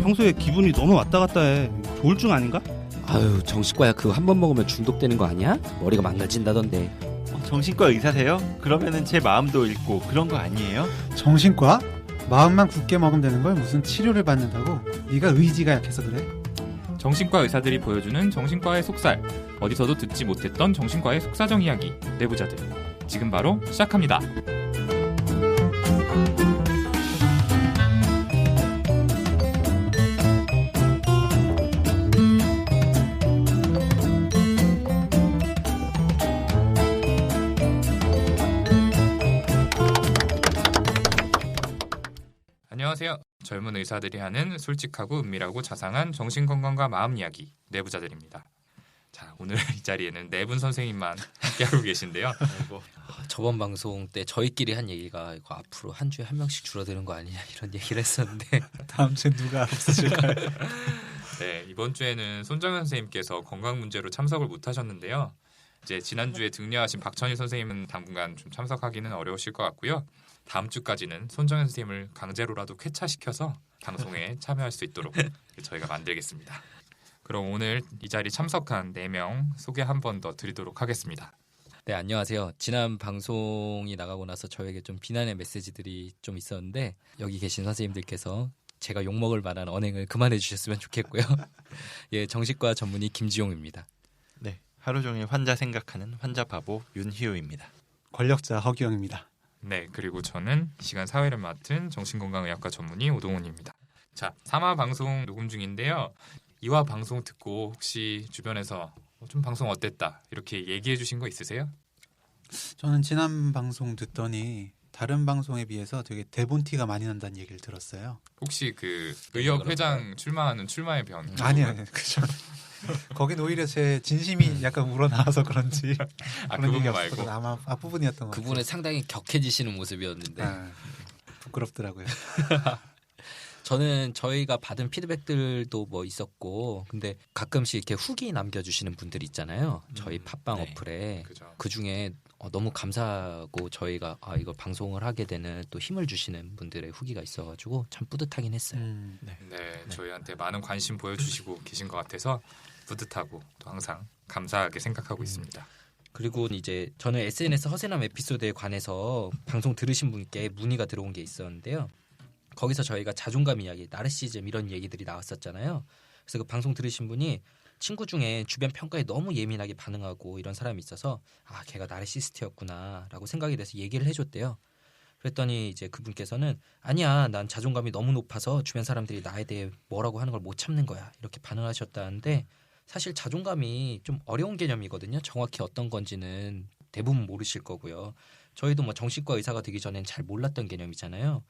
평소에 기분이 너무 왔다 갔다 해. 조울증 아닌가? 아유, 정신과야 그거 한 번 먹으면 중독되는 거 아니야? 머리가 망가진다던데. 정신과 의사세요? 그러면은 제 마음도 읽고 그런 거 아니에요? 정신과? 마음만 굳게 먹으면 되는 걸 무슨 치료를 받는다고? 네가 의지가 약해서 그래? 정신과 의사들이 보여주는 정신과의 속살, 어디서도 듣지 못했던 정신과의 속사정 이야기, 내부자들. 지금 바로 시작합니다. 안녕하세요. 젊은 의사들이 하는 솔직하고 은밀하고 자상한 정신건강과 마음 이야기, 내부자들입니다. 자, 오늘 이 자리에는 네 분 선생님만 함께하고 계신데요. 저번 방송 때 저희끼리 한 얘기가 이거 앞으로 한 주에 한 명씩 줄어드는 거 아니냐 이런 얘기를 했었는데 다음 주에 누가 없으실까요? 네, 이번 주에는 손정현 선생님께서 건강 문제로 참석을 못 하셨는데요. 이제 지난주에 등려하신 박천희 선생님은 당분간 좀 참석하기는 어려우실 것 같고요. 다음 주까지는 손정현 선생님을 강제로라도 쾌차시켜서 방송에 참여할 수 있도록 저희가 만들겠습니다. 그럼 오늘 이 자리 참석한 4명 소개 한 번 더 드리도록 하겠습니다. 네, 안녕하세요. 지난 방송이 나가고 나서 저에게 좀 비난의 메시지들이 좀 있었는데 여기 계신 선생님들께서 제가 욕먹을 만한 언행을 그만해 주셨으면 좋겠고요. 예, 정신과 전문의 김지용입니다. 네, 하루 종일 환자 생각하는 환자 바보 윤희우입니다. 권력자 허기영입니다. 네, 그리고 저는 시간 사회를 맡은 정신건강의학과 전문의 오동훈입니다. 자, 3화 방송 녹음 중인데요. 2화 방송 듣고 혹시 주변에서 좀 방송 어땠다 이렇게 얘기해 주신 거 있으세요? 저는 지난 방송 듣더니 다른 방송에 비해서 되게 대본 티가 많이 난다는 얘기를 들었어요. 혹시 그 의협 회장 출마하는 출마의 변? 아니요, 그죠. 거긴 오히려 제 진심이 약간 우러나와서 그런지 아, 그런 얘기 그분 없었거든요. 말고 아마 앞부분이었던 것 같아요. 그분은 상당히 격해지시는 모습이었는데 부끄럽더라고요. 저는 저희가 받은 피드백들도 뭐 있었고 근데 가끔씩 이렇게 후기 남겨주시는 분들 있잖아요. 저희 팟빵 네. 어플에 그죠. 그중에 너무 감사하고 저희가 이거 방송을 하게 되는 또 힘을 주시는 분들의 후기가 있어가지고 참 뿌듯하긴 했어요. 네, 저희한테 많은 관심 보여주시고 계신 것 같아서 뿌듯하고 또 항상 감사하게 생각하고 있습니다. 그리고 이제 저는 SNS 허세남 에피소드에 관해서 방송 들으신 분께 문의가 들어온 게 있었는데요. 거기서 저희가 자존감 이야기, 나르시즘 이런 얘기들이 나왔었잖아요. 그래서 그 방송 들으신 분이 친구 중에 주변 평가에 너무 예민하게 반응하고 이런 사람이 있어서 걔가 나르시스트였구나라고 생각이 돼서 얘기를 해줬대요. 그랬더니 이제 그분께서는 아니야, 난 자존감이 너무 높아서 주변 사람들이 나에 대해 뭐라고 하는 걸 못 참는 거야 이렇게 반응하셨다는데 사실 자존감이 좀 어려운 개념이거든요. 정확히 어떤 건지는 대부분 모르실 거고요. 저희도 뭐 정신과 의사가 되기 전엔 잘 몰랐던 개념이잖아요.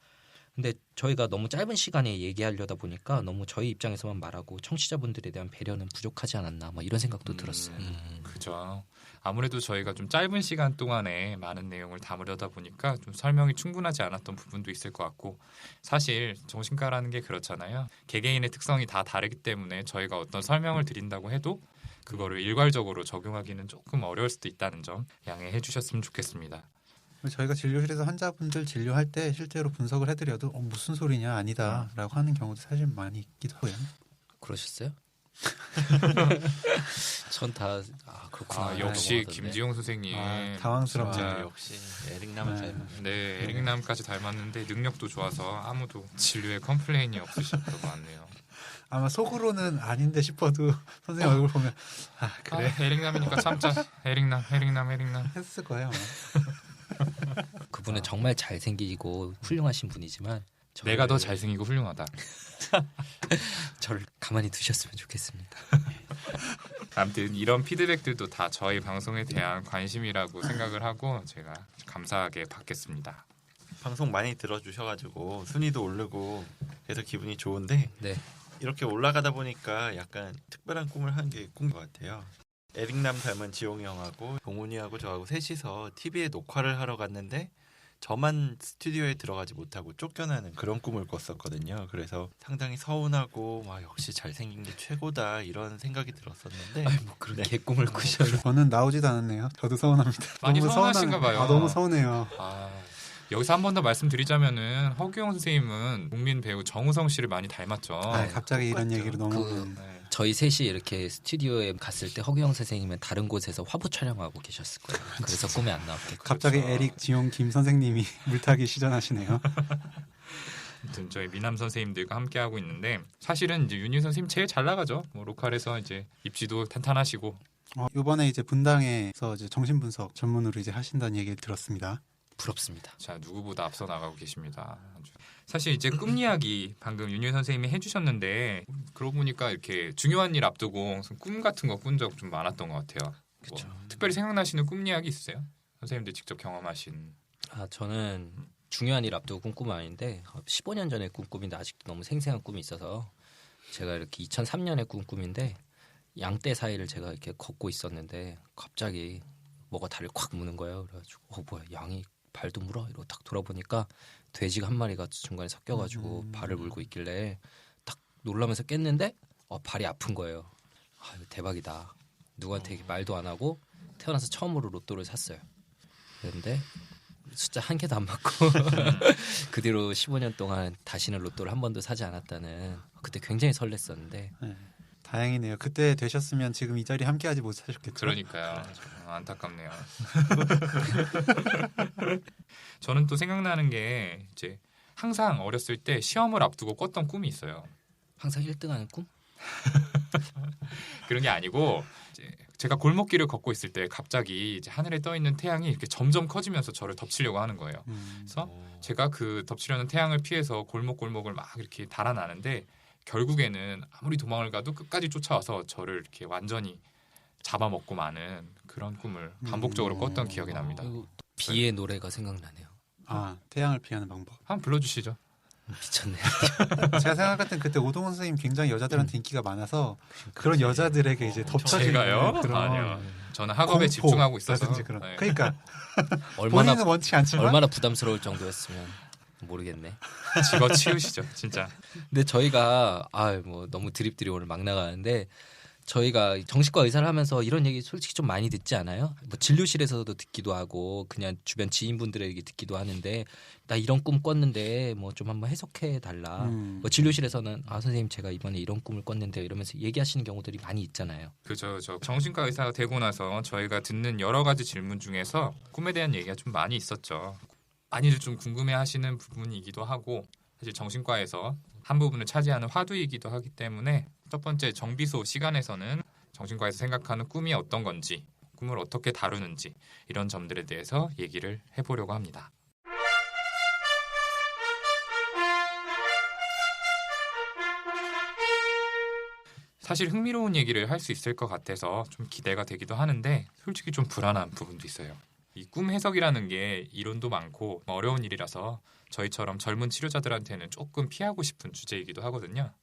근데 저희가 너무 짧은 시간에 얘기하려다 보니까 너무 저희 입장에서만 말하고 청취자분들에 대한 배려는 부족하지 않았나 뭐 이런 생각도 들었어요. 그죠. 아무래도 저희가 좀 짧은 시간 동안에 많은 내용을 담으려다 보니까 좀 설명이 충분하지 않았던 부분도 있을 것 같고 사실 정신과라는 게 그렇잖아요. 개개인의 특성이 다 다르기 때문에 저희가 어떤 설명을 드린다고 해도 그거를 일괄적으로 적용하기는 조금 어려울 수도 있다는 점 양해해 주셨으면 좋겠습니다. 저희가 진료실에서 환자분들 진료할 때 실제로 분석을 해드려도 무슨 소리냐 아니다라고 하는 경우도 사실 많이 있기도 하고요. 그러셨어요? 전 다 그렇구나. 역시 넘어가던데. 김지용 선생님 당황스럽죠. 역시 에릭남을 닮은. 네, 에릭남까지 닮았는데 능력도 좋아서 아무도 진료에 컴플레인이 없으실 것 같네요. 아마 속으로는 아닌데 싶어도 선생님 얼굴 보면 그래 에릭남이니까 참자. 에릭남 했을 거예요. 그분은 정말 잘생기고 훌륭하신 분이지만 내가 더 잘생기고 훌륭하다. 저를 가만히 두셨으면 좋겠습니다. 아무튼 이런 피드백들도 다 저희 방송에 대한 관심이라고 생각을 하고 제가 감사하게 받겠습니다. 방송 많이 들어주셔가지고 순위도 오르고 그래서 기분이 좋은데 네. 이렇게 올라가다 보니까 약간 특별한 꿈을 한 게 꾼 것 같아요. 에릭남 닮은 지용이 형하고 동훈이하고 저하고 셋이서 TV에 녹화를 하러 갔는데 저만 스튜디오에 들어가지 못하고 쫓겨나는 그런 꿈을 꿨었거든요. 그래서 상당히 서운하고 역시 잘생긴 게 최고다 이런 생각이 들었었는데 뭐 그런 개꿈을 꾸셔요. 저는 나오지도 않았네요. 저도 서운합니다. 많이 너무 서운하신가 봐요. 너무 서운해요. 여기서 한 번 더 말씀드리자면은 허규영 선생님은 국민 배우 정우성 씨를 많이 닮았죠. 아, 갑자기 이런 똑같죠. 얘기로 넘어오면 네. 저희 셋이 이렇게 스튜디오에 갔을 때 허규영 선생님은 다른 곳에서 화보 촬영하고 계셨을 거예요. 그래서 꿈에 안 나왔겠고. 갑자기 그렇죠. 에릭 지용 김 선생님이 물타기 시전하시네요. 아무튼 저희 미남 선생님들과 함께 하고 있는데 사실은 이제 윤희 선생님 제일 잘 나가죠. 뭐 로컬에서 이제 입지도 탄탄하시고 이번에 이제 분당에서 이제 정신분석 전문으로 이제 하신다는 얘기를 들었습니다. 부럽습니다. 자 누구보다 앞서 나가고 계십니다. 아주. 사실 이제 꿈 이야기 방금 윤희 선생님이 해주셨는데 그러고 보니까 이렇게 중요한 일 앞두고 꿈 같은 거 꾼 적 좀 많았던 것 같아요. 그렇죠. 뭐, 특별히 생각나시는 꿈 이야기 있으세요? 선생님들 직접 경험하신. 저는 중요한 일 앞두고 꾼 꿈은 아닌데 15년 전에 꾼 꿈인데 아직도 너무 생생한 꿈이 있어서 제가 이렇게 2003년에 꾼 꿈인데 양떼 사이를 제가 이렇게 걷고 있었는데 갑자기 뭐가 다리를 콱 무는 거예요. 그래가지고 뭐야 양이 발도 물어? 이러고 딱 돌아보니까 돼지가 한 마리가 중간에 섞여가지고 발을 물고 있길래 딱 놀라면서 깼는데 발이 아픈 거예요. 이거 대박이다. 누구한테 말도 안 하고 태어나서 처음으로 로또를 샀어요. 그런데 숫자 한 개도 안 맞고 그 뒤로 15년 동안 다시는 로또를 한 번도 사지 않았다는 그때 굉장히 설렜었는데 네. 다행이네요. 그때 되셨으면 지금 이 자리 함께하지 못하셨겠죠. 그러니까요. 안타깝네요. 저는 또 생각나는 게 이제 항상 어렸을 때 시험을 앞두고 꿨던 꿈이 있어요. 항상 1등하는 꿈? 그런 게 아니고 이제 제가 골목길을 걷고 있을 때 갑자기 이제 하늘에 떠 있는 태양이 이렇게 점점 커지면서 저를 덮치려고 하는 거예요. 그래서 제가 그 덮치려는 태양을 피해서 골목골목을 막 이렇게 달아나는데 결국에는 아무리 도망을 가도 끝까지 쫓아와서 저를 이렇게 완전히 잡아먹고 마는 그런 꿈을 반복적으로 꿨던 기억이 납니다. 그리고 비의 노래가 생각나네요. 태양을 피하는 방법. 한번 불러주시죠. 미쳤네. 제가 생각할 땐 그때 오동원 선생님 굉장히 여자들한테 인기가 많아서 그런 여자들에게 이제 덮쳐지는 제가요? 그런 아니요. 저는 학업에 공포 집중하고 있어서. 라든지 그런. 네. 그러니까 얼마나 본인은 원치 않지만 얼마나 부담스러울 정도였으면 모르겠네. 집어치우시죠, 진짜. 근데 저희가 뭐 너무 드립들이 오늘 막 나가는데 저희가 정신과 의사를 하면서 이런 얘기 솔직히 좀 많이 듣지 않아요? 뭐 진료실에서도 듣기도 하고 그냥 주변 지인분들에게 듣기도 하는데 나 이런 꿈 꿨는데 뭐 좀 한번 해석해 달라. 뭐 진료실에서는 선생님 제가 이번에 이런 꿈을 꿨는데 이러면서 얘기하시는 경우들이 많이 있잖아요. 그죠. 저 정신과 의사가 되고 나서 저희가 듣는 여러 가지 질문 중에서 꿈에 대한 얘기가 좀 많이 있었죠. 많이들 좀 궁금해하시는 부분이기도 하고 사실 정신과에서 한 부분을 차지하는 화두이기도 하기 때문에 첫 번째 정비소 시간에서는 정신과에서 생각하는 꿈이 어떤 건지 꿈을 어떻게 다루는지 이런 점들에 대해서 얘기를 해보려고 합니다. 사실 흥미로운 얘기를 할 수 있을 것 같아서 좀 기대가 되기도 하는데 솔직히 좀 불안한 부분도 있어요. 이 꿈 해석이라는 게 이론도 많고 어려운 일이라서 저희처럼 젊은 치료자들한테는 조금 피하고 싶은 주제이기도 하거든요.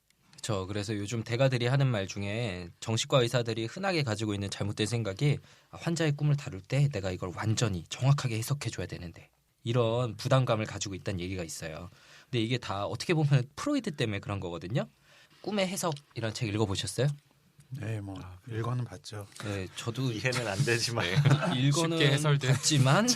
그래서 요즘 대가들이 하는 말 중에 정신과 의사들이 흔하게 가지고 있는 잘못된 생각이 환자의 꿈을 다룰 때 내가 이걸 완전히 정확하게 해석해줘야 되는데 이런 부담감을 가지고 있다는 얘기가 있어요. 근데 이게 다 어떻게 보면 프로이드 때문에 그런 거거든요. 꿈의 해석이라는 책 읽어보셨어요? 네, 뭐 읽어는 봤죠. 네, 저도 이해는 안 되지만 읽어는 쉽게 해설된 봤지만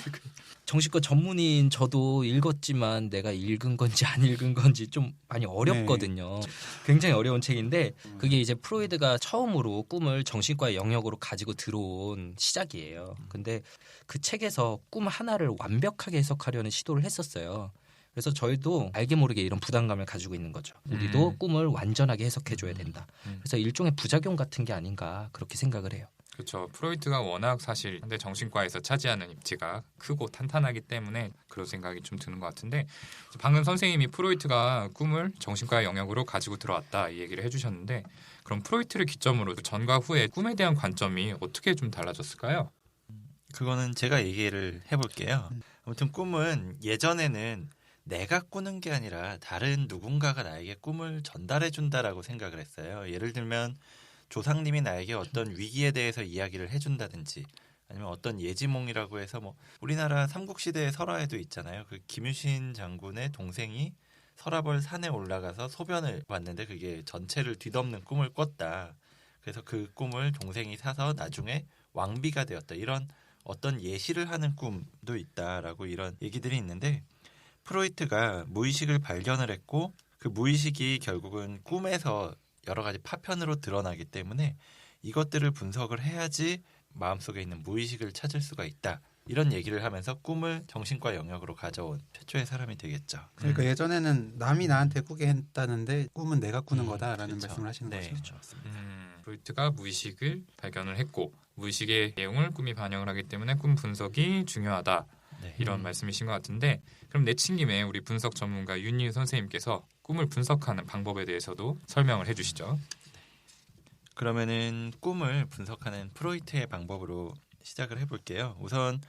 정신과 전문의인 저도 읽었지만 내가 읽은 건지 안 읽은 건지 좀 많이 어렵거든요. 굉장히 어려운 책인데 그게 이제 프로이드가 처음으로 꿈을 정신과의 영역으로 가지고 들어온 시작이에요. 근데 그 책에서 꿈 하나를 완벽하게 해석하려는 시도를 했었어요. 그래서 저희도 알게 모르게 이런 부담감을 가지고 있는 거죠. 우리도 꿈을 완전하게 해석해줘야 된다. 그래서 일종의 부작용 같은 게 아닌가 그렇게 생각을 해요. 그렇죠. 프로이트가 워낙 사실 현대 정신과에서 차지하는 입지가 크고 탄탄하기 때문에 그런 생각이 좀 드는 것 같은데 방금 선생님이 프로이트가 꿈을 정신과의 영역으로 가지고 들어왔다 이 얘기를 해주셨는데 그럼 프로이트를 기점으로 전과 후에 꿈에 대한 관점이 어떻게 좀 달라졌을까요? 그거는 제가 얘기를 해볼게요. 아무튼 꿈은 예전에는 내가 꾸는 게 아니라 다른 누군가가 나에게 꿈을 전달해 준다라고 생각을 했어요. 예를 들면 조상님이 나에게 어떤 위기에 대해서 이야기를 해준다든지 아니면 어떤 예지몽이라고 해서 뭐 우리나라 삼국시대의 설화에도 있잖아요. 그 김유신 장군의 동생이 서라벌 산에 올라가서 소변을 봤는데 그게 전체를 뒤덮는 꿈을 꿨다. 그래서 그 꿈을 동생이 사서 나중에 왕비가 되었다. 이런 어떤 예시를 하는 꿈도 있다라고 이런 얘기들이 있는데 프로이트가 무의식을 발견을 했고 그 무의식이 결국은 꿈에서 여러 가지 파편으로 드러나기 때문에 이것들을 분석을 해야지 마음속에 있는 무의식을 찾을 수가 있다. 이런 얘기를 하면서 꿈을 정신과 영역으로 가져온 최초의 사람이 되겠죠. 그러니까 예전에는 남이 나한테 꾸게 했다는데 꿈은 내가 꾸는 거다라는 그렇죠. 말씀을 하시는 네, 거죠. 맞습니다. 프로이트가 무의식을 발견을 했고 무의식의 내용을 꿈이 반영을 하기 때문에 꿈 분석이 중요하다. 네. 이런 말씀이신 것 같은데 그럼 내친 김에 우리 분석 전문가 윤희우 선생님께서 꿈을 분석하는 방법에 대해서도 설명을 해주시죠. 그러면은 꿈을 분석하는 프로이트의 방법으로 시작을 해볼게요. 우선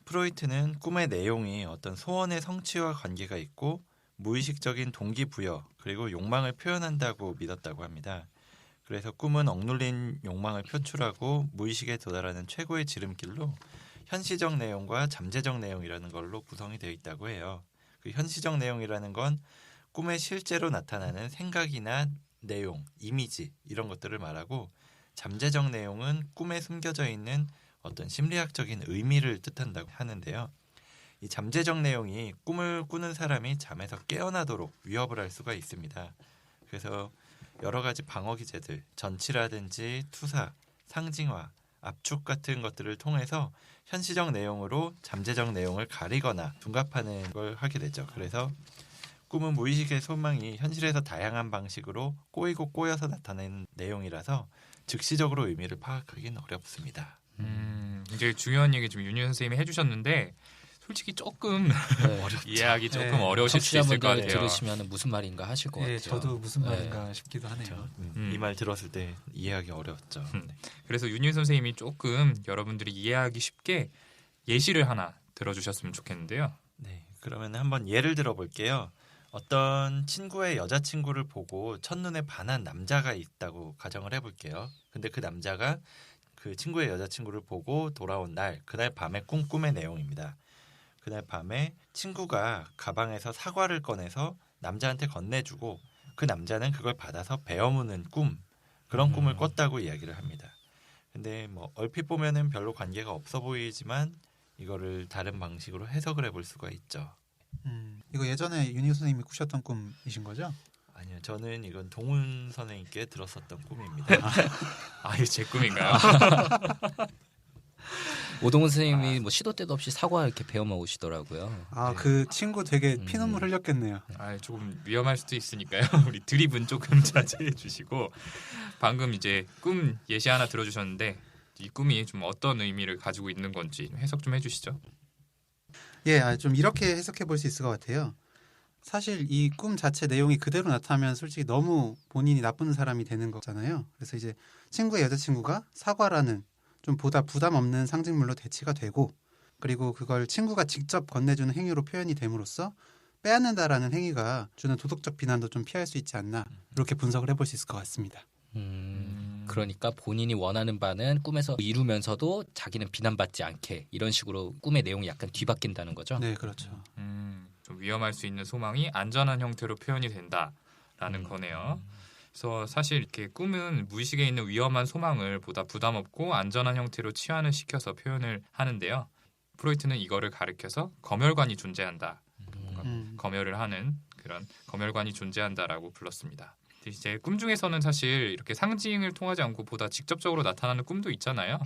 프로이트는 꿈의 내용이 어떤 소원의 성취와 관계가 있고 무의식적인 동기부여 그리고 욕망을 표현한다고 믿었다고 합니다. 그래서 꿈은 억눌린 욕망을 표출하고 무의식에 도달하는 최고의 지름길로 현시적 내용과 잠재적 내용이라는 걸로 구성이 되어 있다고 해요. 그 현시적 내용이라는 건 꿈에 실제로 나타나는 생각이나 내용, 이미지 이런 것들을 말하고 잠재적 내용은 꿈에 숨겨져 있는 어떤 심리학적인 의미를 뜻한다고 하는데요. 이 잠재적 내용이 꿈을 꾸는 사람이 잠에서 깨어나도록 위협을 할 수가 있습니다. 그래서 여러 가지 방어 기제들, 전치라든지 투사, 상징화, 압축 같은 것들을 통해서 현시적 내용으로 잠재적 내용을 가리거나 둔갑하는 걸 하게 되죠. 그래서 꿈은 무의식의 소망이 현실에서 다양한 방식으로 꼬이고 꼬여서 나타내는 내용이라서 즉시적으로 의미를 파악하기는 어렵습니다. 이제 중요한 얘기 좀 윤희 선생님이 해주셨는데 솔직히 조금 이해하기 조금 네. 어려우실 수 있을 것 청취자분들 같아요. 들으시면 무슨 말인가 하실 것 네, 같아요. 저도 무슨 말인가 싶기도 하네요. 이 말 들었을 때 이해하기 어려웠죠. 그래서 윤희 선생님이 조금 여러분들이 이해하기 쉽게 예시를 하나 들어주셨으면 좋겠는데요. 네, 그러면 한번 예를 들어볼게요. 어떤 친구의 여자친구를 보고 첫눈에 반한 남자가 있다고 가정을 해볼게요. 근데 그 남자가 그 친구의 여자친구를 보고 돌아온 날, 그날 밤의 꿈의 내용입니다. 그날 밤에 친구가 가방에서 사과를 꺼내서 남자한테 건네주고 그 남자는 그걸 받아서 베어무는 그런 꿈을 꿨다고 이야기를 합니다. 근데 뭐 얼핏 보면은 별로 관계가 없어 보이지만 이거를 다른 방식으로 해석을 해볼 수가 있죠. 이거 예전에 윤희 선생님이 꾸셨던 꿈이신 거죠? 아니요, 저는 이건 동훈 선생님께 들었었던 꿈입니다. 이게 제 꿈인가요? 오동훈 선생님이 뭐 시도 때도 없이 사과 이렇게 베어 먹으시더라고요. 그 친구 되게 피눈물 흘렸겠네요. 조금 위험할 수도 있으니까요. 우리 드립은 조금 자제해 주시고 방금 이제 꿈 예시 하나 들어주셨는데 이 꿈이 좀 어떤 의미를 가지고 있는 건지 해석 좀 해주시죠. 예, 좀 이렇게 해석해 볼 수 있을 것 같아요. 사실 이 꿈 자체 내용이 그대로 나타나면 솔직히 너무 본인이 나쁜 사람이 되는 거잖아요. 그래서 이제 친구의 여자친구가 사과라는 좀 보다 부담 없는 상징물로 대치가 되고 그리고 그걸 친구가 직접 건네주는 행위로 표현이 됨으로써 빼앗는다라는 행위가 주는 도덕적 비난도 좀 피할 수 있지 않나 이렇게 분석을 해볼 수 있을 것 같습니다. 그러니까 본인이 원하는 바는 꿈에서 이루면서도 자기는 비난받지 않게 이런 식으로 꿈의 내용이 약간 뒤바뀐다는 거죠. 네, 그렇죠. 좀 위험할 수 있는 소망이 안전한 형태로 표현이 된다라는 거네요. 그래서 사실 이렇게 꿈은 무의식에 있는 위험한 소망을 보다 부담 없고 안전한 형태로 치환을 시켜서 표현을 하는데요. 프로이트는 이거를 가리켜서 검열관이 존재한다. 검열을 하는 그런 검열관이 존재한다라고 불렀습니다. 이제 꿈 중에서는 사실 이렇게 상징을 통하지 않고 보다 직접적으로 나타나는 꿈도 있잖아요.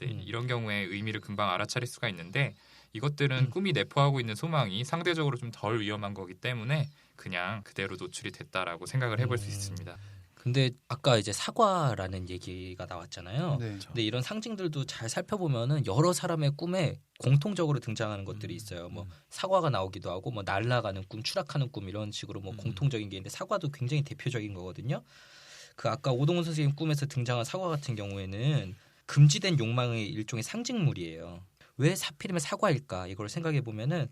이런 경우에 의미를 금방 알아차릴 수가 있는데 이것들은 꿈이 내포하고 있는 소망이 상대적으로 좀 덜 위험한 거기 때문에 그냥 그대로 노출이 됐다라고 생각을 해볼 수 있습니다. 근데 아까 이제 사과라는 얘기가 나왔잖아요. 네. 근데 이런 상징들도 잘 살펴보면은 여러 사람의 꿈에 공통적으로 등장하는 것들이 있어요. 뭐 사과가 나오기도 하고 뭐 날아가는 꿈, 추락하는 꿈 이런 식으로 뭐 공통적인 게 있는데 사과도 굉장히 대표적인 거거든요. 그 아까 오동훈 선생님 꿈에서 등장한 사과 같은 경우에는 금지된 욕망의 일종의 상징물이에요. 왜 하필이면 사과일까? 이걸 생각해 보면은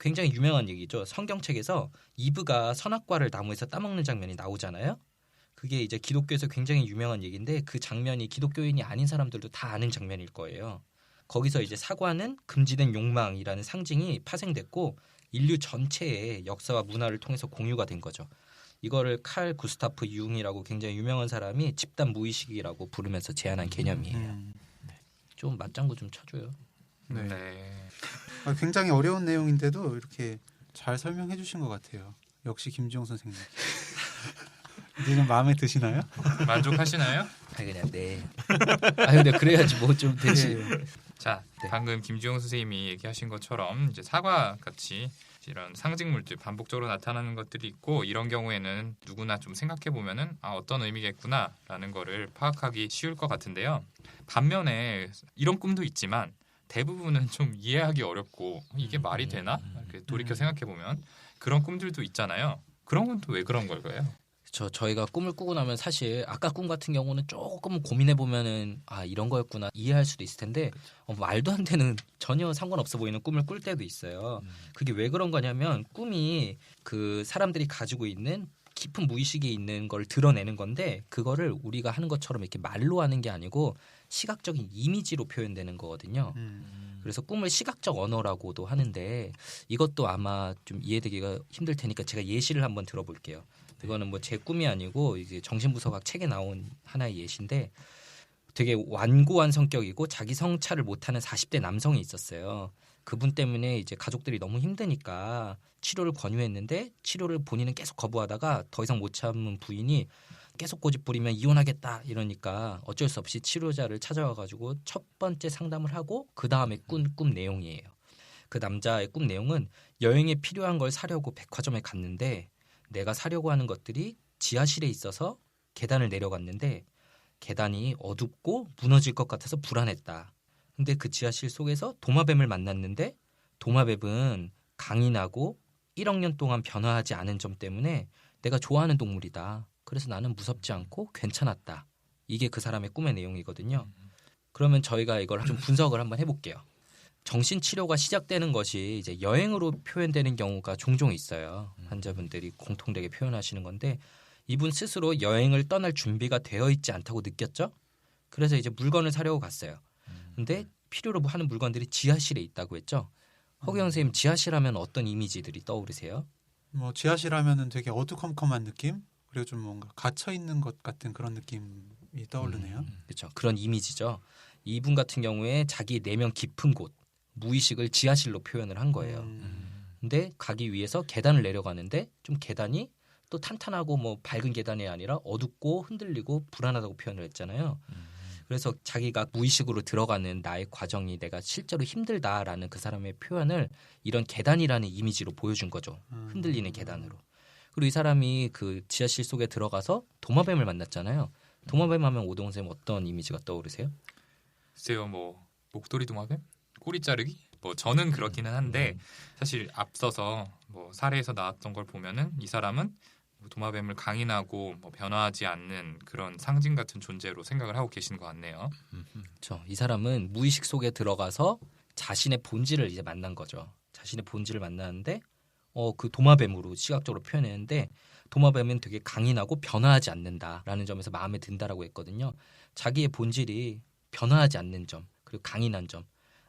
굉장히 유명한 얘기죠. 성경책에서 이브가 선악과를 나무에서 따먹는 장면이 나오잖아요. 그게 이제 기독교에서 굉장히 유명한 얘기인데 그 장면이 기독교인이 아닌 사람들도 다 아는 장면일 거예요. 거기서 이제 사과는 금지된 욕망이라는 상징이 파생됐고 인류 전체의 역사와 문화를 통해서 공유가 된 거죠. 이거를 칼 구스타프 융이라고 굉장히 유명한 사람이 집단 무의식이라고 부르면서 제안한 개념이에요. 좀 맞장구 좀 쳐줘요. 네. 네. 굉장히 어려운 내용인데도 이렇게 잘 설명해 주신 것 같아요. 역시 김지용 선생님. 이제는 마음에 드시나요? 만족하시나요? 그냥 네. 근데 그래야지 뭐 좀 되지. 예. 자, 네. 방금 김주영 선생님이 얘기하신 것처럼 이제 사과 같이 이런 상징물들 반복적으로 나타나는 것들이 있고 이런 경우에는 누구나 좀 생각해 보면은 어떤 의미겠구나라는 거를 파악하기 쉬울 것 같은데요. 반면에 이런 꿈도 있지만 대부분은 좀 이해하기 어렵고 이게 말이 되나? 이렇게 돌이켜 생각해 보면 그런 꿈들도 있잖아요. 그런 건 또 왜 그런 걸까요? 저희가 꿈을 꾸고 나면 사실 아까 꿈 같은 경우는 조금 고민해 보면은 이런 거였구나 이해할 수도 있을 텐데 말도 안 되는 전혀 상관없어 보이는 꿈을 꿀 때도 있어요. 그게 왜 그런 거냐면 꿈이 그 사람들이 가지고 있는 깊은 무의식에 있는 걸 드러내는 건데 그거를 우리가 하는 것처럼 이렇게 말로 하는 게 아니고 시각적인 이미지로 표현되는 거거든요. 그래서 꿈을 시각적 언어라고도 하는데 이것도 아마 좀 이해되기가 힘들 테니까 제가 예시를 한번 들어볼게요. 이거는 뭐 제 꿈이 아니고 이제 정신부서학 책에 나온 하나의 예시인데 되게 완고한 성격이고 자기 성찰을 못하는 40대 남성이 있었어요. 그분 때문에 이제 가족들이 너무 힘드니까 치료를 권유했는데 치료를 본인은 계속 거부하다가 더 이상 못 참은 부인이 계속 고집부리면 이혼하겠다 이러니까 어쩔 수 없이 치료자를 찾아와가지고 첫 번째 상담을 하고 그 다음에 꿈 내용이에요. 그 남자의 꿈 내용은 여행에 필요한 걸 사려고 백화점에 갔는데 내가 사려고 하는 것들이 지하실에 있어서 계단을 내려갔는데 계단이 어둡고 무너질 것 같아서 불안했다. 근데 그 지하실 속에서 도마뱀을 만났는데 도마뱀은 강인하고 1억 년 동안 변화하지 않은 점 때문에 내가 좋아하는 동물이다. 그래서 나는 무섭지 않고 괜찮았다. 이게 그 사람의 꿈의 내용이거든요. 그러면 저희가 이걸 좀 분석을 한번 해볼게요. 정신치료가 시작되는 것이 이제 여행으로 표현되는 경우가 종종 있어요. 환자분들이 공통되게 표현하시는 건데 이분 스스로 여행을 떠날 준비가 되어 있지 않다고 느꼈죠. 그래서 이제 물건을 사려고 갔어요. 근데 필요로 하는 물건들이 지하실에 있다고 했죠. 허경영 선생님 지하실 하면 어떤 이미지들이 떠오르세요? 뭐 지하실 하면은 되게 어두컴컴한 느낌? 그리고 좀 뭔가 갇혀 있는 것 같은 그런 느낌이 떠오르네요. 그렇죠. 그런 이미지죠. 이분 같은 경우에 자기 내면 깊은 곳, 무의식을 지하실로 표현을 한 거예요. 근데 가기 위해서 계단을 내려가는데 좀 계단이 또 탄탄하고 뭐 밝은 계단이 아니라 어둡고 흔들리고 불안하다고 표현을 했잖아요. 그래서 자기가 무의식으로 들어가는 나의 과정이 내가 실제로 힘들다라는 그 사람의 표현을 이런 계단이라는 이미지로 보여준 거죠. 흔들리는 계단으로. 그리고 이 사람이 그 지하실 속에 들어가서 도마뱀을 만났잖아요. 도마뱀 하면 오동훈 선생님 어떤 이미지가 떠오르세요? 글쎄요, 뭐 목도리 도마뱀? 꼬리 자르기? 뭐 저는 그렇기는 한데 사실 앞서서 뭐 사례에서 나왔던 걸 보면은 이 사람은 도마뱀을 강인하고 뭐 변화하지 않는 그런 상징 같은 존재로 생각을 하고 계시는 것 같네요. 그렇죠. 이 사람은 무의식 속에 들어가서 자신의 본질을 이제 만난 거죠. 자신의 본질을 만나는데 그 도마뱀으로 시각적으로 표현했는데 도마뱀은 되게 강인하고 변화하지 않는다라는 점에서 마음에 든다라고 했거든요. 자기의 본질이 변화하지 않는 점 그리고 강인한 점.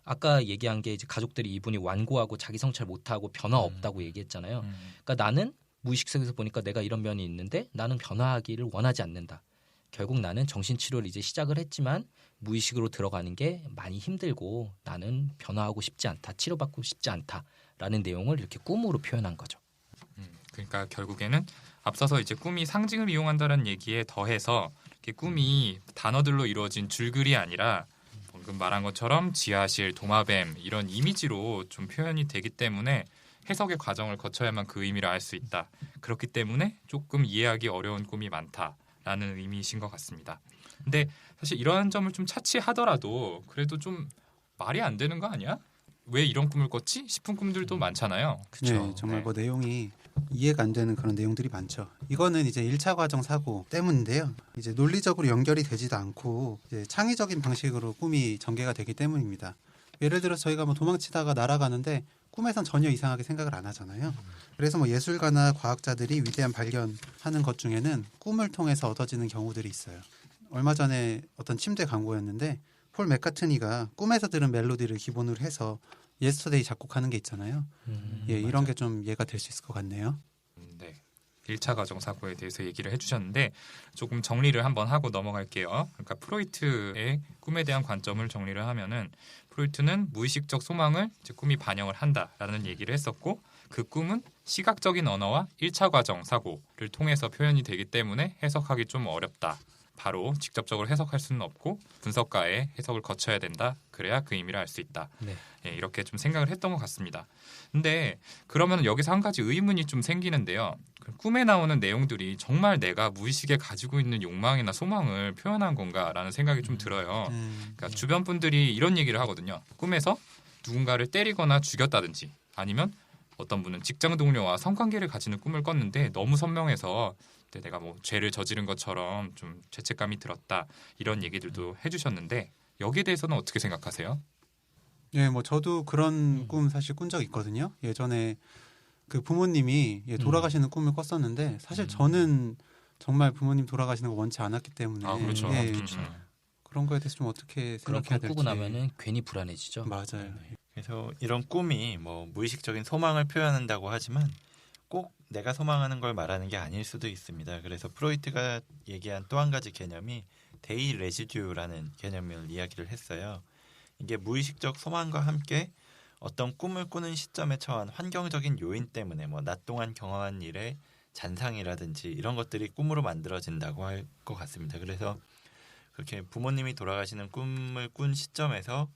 아까 얘기한 게 이제 가족들이 이분이 완고하고 자기 성찰 못하고 변화 없다고 얘기했잖아요. 그러니까 나는 무의식 속에서 보니까 내가 이런 면이 있는데 나는 변화하기를 원하지 않는다. 결국 나는 정신치료를 이제 시작을 했지만 무의식으로 들어가는 게 많이 힘들고 나는 변화하고 싶지 않다. 치료받고 싶지 않다라는 내용을 이렇게 꿈으로 표현한 거죠. 그러니까 결국에는 앞서서 이제 꿈이 상징을 이용한다는 얘기에 더해서 이렇게 꿈이 단어들로 이루어진 줄글이 아니라 방금 말한 것처럼 지하실, 도마뱀 이런 이미지로 좀 표현이 되기 때문에 해석의 과정을 거쳐야만 그 의미를 알 수 있다. 그렇기 때문에 조금 이해하기 어려운 꿈이 많다라는 의미이신 것 같습니다. 근데 사실 이러한 점을 좀 차치하더라도 그래도 좀 말이 안 되는 거 아니야? 왜 이런 꿈을 꿨지? 싶은 꿈들도 많잖아요. 그렇죠. 네, 정말 뭐 내용이 이해가 안 되는 그런 내용들이 많죠. 이거는 이제 1차 과정 사고 때문인데요. 이제 논리적으로 연결이 되지도 않고 이제 창의적인 방식으로 꿈이 전개가 되기 때문입니다. 예를 들어서 저희가 뭐 도망치다가 날아가는데 꿈에선 전혀 이상하게 생각을 안 하잖아요. 그래서 뭐 예술가나 과학자들이 위대한 발견하는 것 중에는 꿈을 통해서 얻어지는 경우들이 있어요. 얼마 전에 어떤 침대 광고였는데 폴 맥카트니가 꿈에서 들은 멜로디를 기본으로 해서 예스터데이 작곡하는 게 있잖아요. 예, 이런 게 좀 이해가 될 수 있을 것 같네요. 네. 1차 과정 사고에 대해서 얘기를 해주셨는데 조금 정리를 한번 하고 넘어갈게요. 그러니까 프로이트의 꿈에 대한 관점을 정리를 하면은 프로이트는 무의식적 소망을 이제 꿈이 반영을 한다라는 얘기를 했었고 그 꿈은 시각적인 언어와 1차 과정 사고를 통해서 표현이 되기 때문에 해석하기 좀 어렵다. 바로 직접적으로 해석할 수는 없고 분석가의 해석을 거쳐야 된다. 그래야 그 의미를 알 수 있다. 네. 예, 이렇게 좀 생각을 했던 것 같습니다. 근데 그러면 여기서 한 가지 의문이 좀 생기는데요. 꿈에 나오는 내용들이 정말 내가 무의식에 가지고 있는 욕망이나 소망을 표현한 건가라는 생각이 좀 들어요. 그러니까 주변 분들이 이런 얘기를 하거든요. 꿈에서 누군가를 때리거나 죽였다든지 아니면 어떤 분은 직장 동료와 성관계를 가지는 꿈을 꿨는데 너무 선명해서 내가 뭐 죄를 저지른 것처럼 좀 죄책감이 들었다 이런 얘기들도 해주셨는데 여기에 대해서는 어떻게 생각하세요? 예, 뭐 저도 그런 꿈 사실 꾼 적 있거든요. 예전에 그 부모님이 돌아가시는 꿈을 꿨었는데 사실 저는 정말 부모님 돌아가시는 거 원치 않았기 때문에 그렇죠. 예, 그런 거에 대해서 좀 어떻게 그런 생각해야 꿈 될지 꾸고 나면은 괜히 불안해지죠. 맞아요. 그래서 이런 꿈이 뭐 무의식적인 소망을 표현한다고 하지만 꼭 내가 소망하는 걸 말하는 게 아닐 수도 있습니다. 그래서 프로이트가 얘기한 또 한 가지 개념이 데이 레지듀라는 개념을 이야기를 했어요. 이게 무의식적 소망과 함께 어떤 꿈을 꾸는 시점에 처한 환경적인 요인 때문에 뭐 낮 동안 경험한 일의 잔상이라든지 이런 것들이 꿈으로 만들어진다고 할 것 같습니다. 그래서 그렇게 부모님이 돌아가시는 꿈을 꾼 시점에서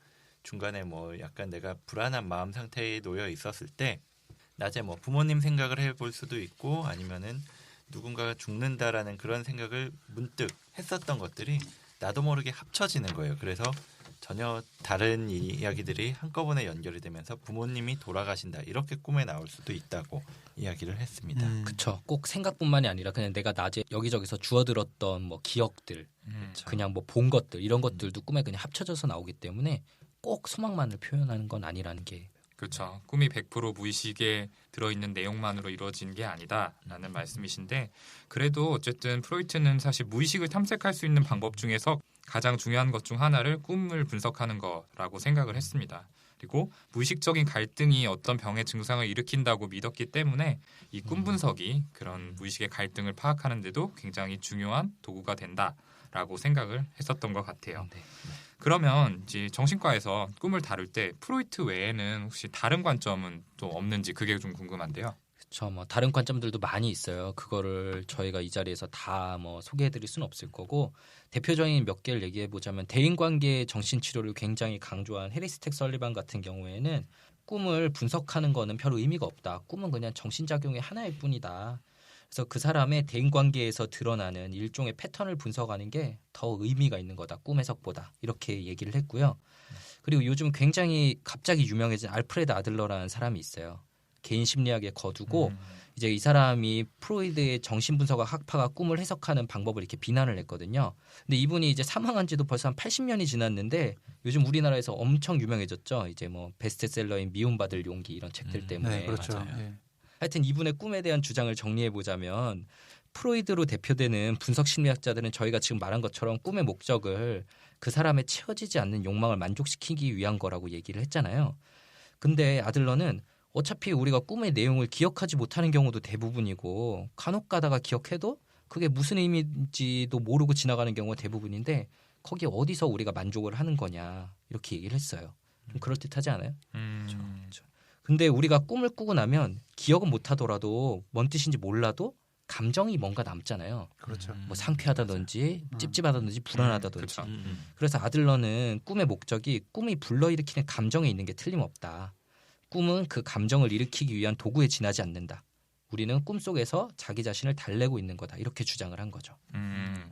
중간에 뭐 약간 내가 불안한 마음 상태에 놓여 있었을 때 낮에 뭐 부모님 생각을 해볼 수도 있고 아니면은 누군가가 죽는다라는 그런 생각을 문득 했었던 것들이 나도 모르게 합쳐지는 거예요. 그래서 전혀 다른 이야기들이 한꺼번에 연결이 되면서 부모님이 돌아가신다 이렇게 꿈에 나올 수도 있다고 이야기를 했습니다. 그쵸. 꼭 생각뿐만이 아니라 그냥 내가 낮에 여기저기서 주워들었던 뭐 기억들, 그냥 뭐 본 것들 이런 것들도 꿈에 그냥 합쳐져서 나오기 때문에 꼭 소망만을 표현하는 건 아니라는 게 그렇죠. 꿈이 100% 무의식에 들어있는 내용만으로 이루어진 게 아니다라는 말씀이신데 그래도 어쨌든 프로이트는 사실 무의식을 탐색할 수 있는 방법 중에서 가장 중요한 것 중 하나를 꿈을 분석하는 거라고 생각을 했습니다. 그리고 무의식적인 갈등이 어떤 병의 증상을 일으킨다고 믿었기 때문에 이 꿈 분석이 그런 무의식의 갈등을 파악하는 데도 굉장히 중요한 도구가 된다라고 생각을 했었던 것 같아요. 네. 그러면 이제 정신과에서 꿈을 다룰 때 프로이트 외에는 혹시 다른 관점은 또 없는지 그게 좀 궁금한데요. 그렇죠. 뭐 다른 관점들도 많이 있어요. 그거를 저희가 이 자리에서 다 뭐 소개해드릴 수는 없을 거고 대표적인 몇 개를 얘기해 보자면 대인관계 정신치료를 굉장히 강조한 해리 스택 설리반 같은 경우에는 꿈을 분석하는 거는 별 의미가 없다. 꿈은 그냥 정신작용의 하나일 뿐이다. 그래서 그 사람의 대인관계에서 드러나는 일종의 패턴을 분석하는 게 더 의미가 있는 거다. 꿈 해석보다. 이렇게 얘기를 했고요. 그리고 요즘 굉장히 갑자기 유명해진 알프레드 아들러라는 사람이 있어요. 개인 심리학의 거두고 이제 이 사람이 프로이드의 정신분석학 학파가 꿈을 해석하는 방법을 이렇게 비난을 했거든요. 근데 이분이 이제 사망한 지도 벌써 한 80년이 지났는데 요즘 우리나라에서 엄청 유명해졌죠. 이제 뭐 베스트셀러인 미움받을 용기 이런 책들 때문에. 네, 그렇죠. 맞아요. 예. 하여튼 이분의 꿈에 대한 주장을 정리해 보자면 프로이드로 대표되는 분석 심리학자들은 저희가 지금 말한 것처럼 꿈의 목적을 그 사람의 채워지지 않는 욕망을 만족시키기 위한 거라고 얘기를 했잖아요. 근데 아들러는 어차피 우리가 꿈의 내용을 기억하지 못하는 경우도 대부분이고 간혹 가다가 기억해도 그게 무슨 의미인지도 모르고 지나가는 경우가 대부분인데 거기에 어디서 우리가 만족을 하는 거냐 이렇게 얘기를 했어요. 좀 그럴듯하지 않아요? 그렇죠. 근데 우리가 꿈을 꾸고 나면 기억은 못하더라도 뭔 뜻인지 몰라도 감정이 뭔가 남잖아요. 그렇죠. 뭐 상쾌하다든지 찝찝하다든지 불안하다든지. 그렇죠. 그래서 아들러는 꿈의 목적이 꿈이 불러일으키는 감정에 있는 게 틀림없다. 꿈은 그 감정을 일으키기 위한 도구에 지나지 않는다. 우리는 꿈속에서 자기 자신을 달래고 있는 거다. 이렇게 주장을 한 거죠.